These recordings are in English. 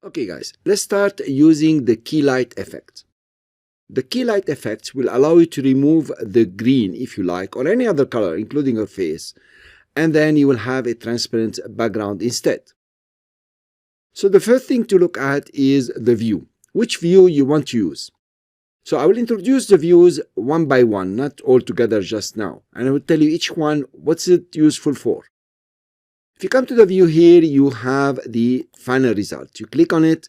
Okay guys, let's start using the key light effect. The key light effect will allow you to remove the green if you like, or any other color including your face, and then you will have a transparent background instead. So the first thing to look at is the view. Which view you want to use? So I will introduce the views one by one, not all together just now, and I will tell you each one what's it useful for. If you come to the view here, you have the final result. You click on it.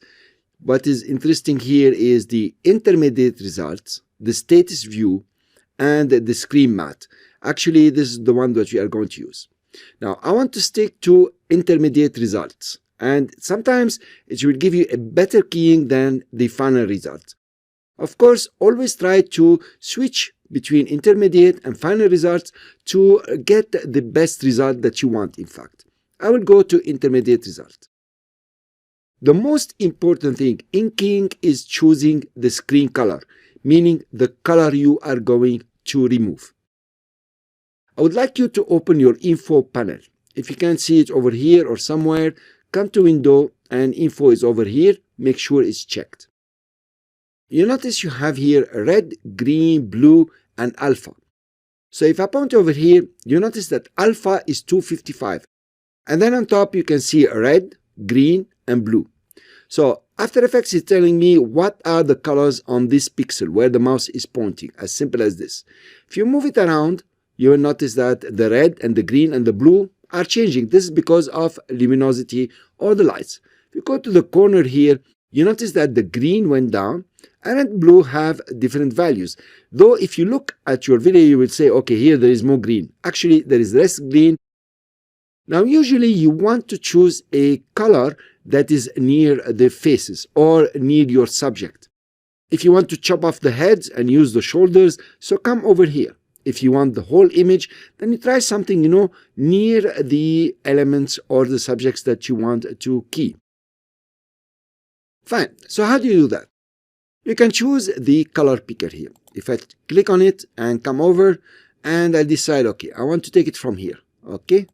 What is interesting here is the intermediate results, the status view, and the screen matte. Actually, this is the one that we are going to use. Now, I want to stick to intermediate results, and sometimes it will give you a better keying than the final result. Of course, always try to switch between intermediate and final results to get the best result that you want, in fact. I will go to intermediate result. The most important thing in keying is choosing the screen color, meaning the color you are going to remove. I would like you to open your info panel. If you can't see it over here or somewhere, come to window and info is over here. Make sure it's checked. You notice you have here red, green, blue, and alpha. So if I point over here, you notice that alpha is 255. And then on top, you can see red, green, and blue. So After Effects is telling me what are the colors on this pixel where the mouse is pointing, as simple as this. If you move it around, you will notice that the red and the green and the blue are changing. This is because of luminosity or the lights. If you go to the corner here, you notice that the green went down and red and blue have different values. Though if you look at your video, you will say, okay, here there is more green. Actually, there is less green. Now, usually you want to choose a color that is near the faces or near your subject. If you want to chop off the heads and use the shoulders, so come over here. If you want the whole image, then you try something, near the elements or the subjects that you want to key. Fine. So how do you do that? You can choose the color picker here. If I click on it and come over and I decide, okay, I want to take it from here. Okay.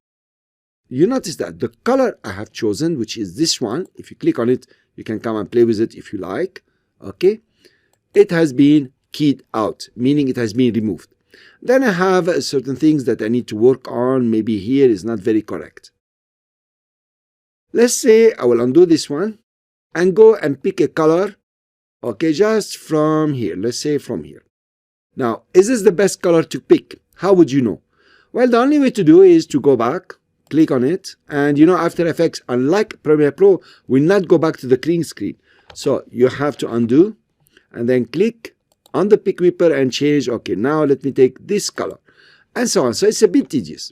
You notice that the color I have chosen, which is this one, if you click on it, you can come and play with it if you like. Okay. It has been keyed out, meaning it has been removed. Then I have certain things that I need to work on. Maybe here is not very correct. Let's say I will undo this one and go and pick a color. Okay, just from here. Let's say from here. Now, is this the best color to pick? How would you know? Well, the only way to do is to go back, click on it, and After Effects, unlike Premiere Pro, will not go back to the clean screen. So you have to undo and then click on the pick whipper and change. Okay, now let me take this color and so on. So it's a bit tedious.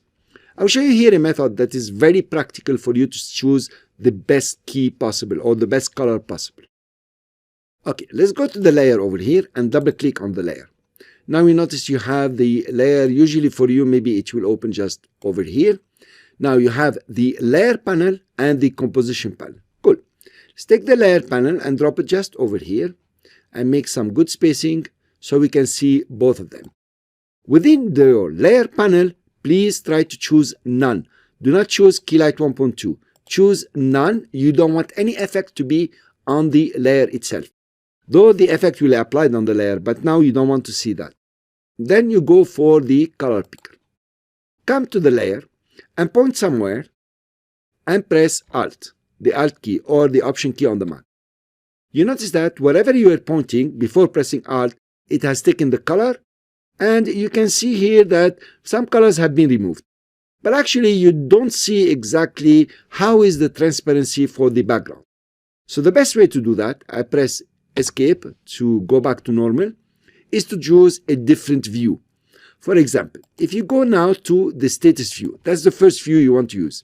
I'll show you here a method that is very practical for you to choose the best key possible or the best color possible. Okay, let's go to the layer over here and double click on the layer. Now you notice you have the layer. Usually for you, maybe it will open just over here. Now you have the layer panel and the composition panel. Cool. Let's take the layer panel and drop it just over here and make some good spacing so we can see both of them. Within the layer panel, please try to choose none. Do not choose Keylight 1.2. Choose none. You don't want any effect to be on the layer itself. Though the effect will be applied on the layer, but now you don't want to see that. Then you go for the color picker. Come to the layer and point somewhere and press Alt, the Alt key or the Option key on the Mac. You notice that wherever you are pointing before pressing Alt, it has taken the color, and you can see here that some colors have been removed. But actually, you don't see exactly how is the transparency for the background. So the best way to do that, I press Escape to go back to normal, is to choose a different view. For example, if you go now to the status view, that's the first view you want to use.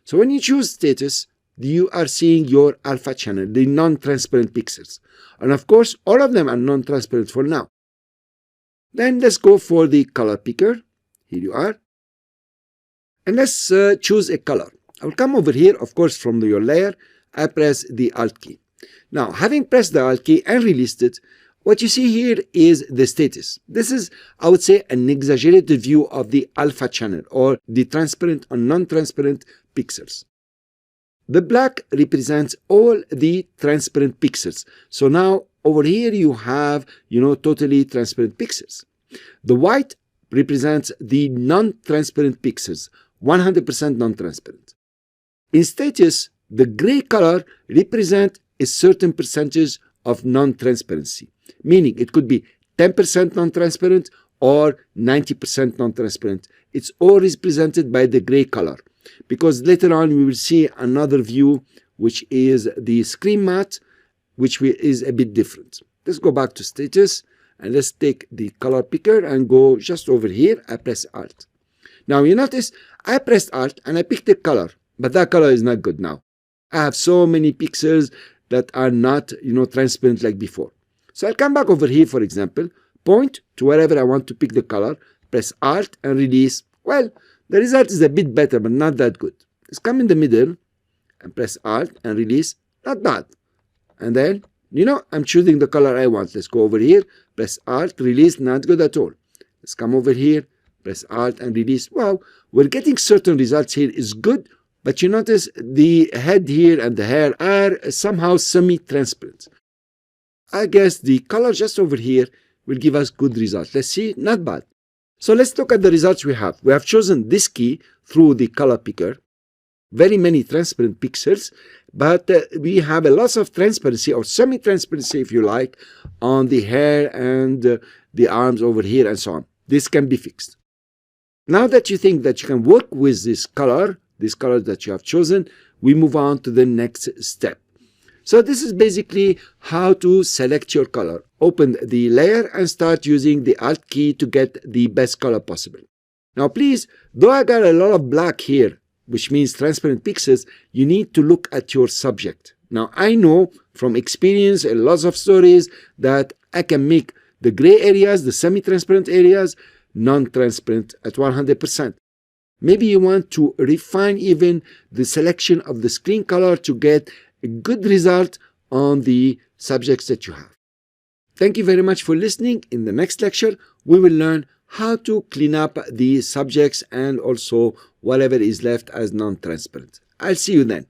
So when you choose status, you are seeing your alpha channel, the non-transparent pixels. And of course, all of them are non-transparent for now. Then let's go for the color picker. Here you are. And let's choose a color. I will come over here, of course, from your layer. I press the Alt key. Now, having pressed the Alt key and released it, what you see here is the status. This is, I would say, an exaggerated view of the alpha channel or the transparent or non-transparent pixels. The black represents all the transparent pixels. So now over here you have, totally transparent pixels. The white represents the non-transparent pixels, 100% non-transparent. In status, the gray color represents a certain percentage of non-transparency, meaning it could be 10% non-transparent or 90% non-transparent. It's all represented by the gray color, because later on we will see another view, which is the screen matte, which is a bit different. Let's go back to status, and let's take the color picker and go just over here. I press Alt. Now you notice I pressed Alt and I picked a color, but that color is not good now. I have so many pixels that are not, transparent like before. So I'll come back over here, for example, point to wherever I want to pick the color, press Alt and release. Well, the result is a bit better, but not that good. Let's come in the middle and press Alt and release. Not bad. And then, I'm choosing the color I want. Let's go over here, press Alt, release, not good at all. Let's come over here, press Alt and release. Wow, we're getting certain results here. Is good, but you notice the head here and the hair are somehow semi-transparent. I guess the color just over here will give us good results. Let's see, not bad. So let's look at the results we have. We have chosen this key through the color picker. Very many transparent pixels, but we have a lot of transparency or semi-transparency, if you like, on the hair and the arms over here and so on. This can be fixed. Now that you think that you can work with this color that you have chosen, we move on to the next step. So this is basically how to select your color. Open the layer and start using the Alt key to get the best color possible. Now please, though I got a lot of black here, which means transparent pixels, you need to look at your subject. Now I know from experience and lots of stories that I can make the gray areas, the semi-transparent areas, non-transparent at 100%. Maybe you want to refine even the selection of the screen color to get a good result on the subjects that you have. Thank you very much for listening. In the next lecture, we will learn how to clean up the subjects and also whatever is left as non-transparent. I'll see you then.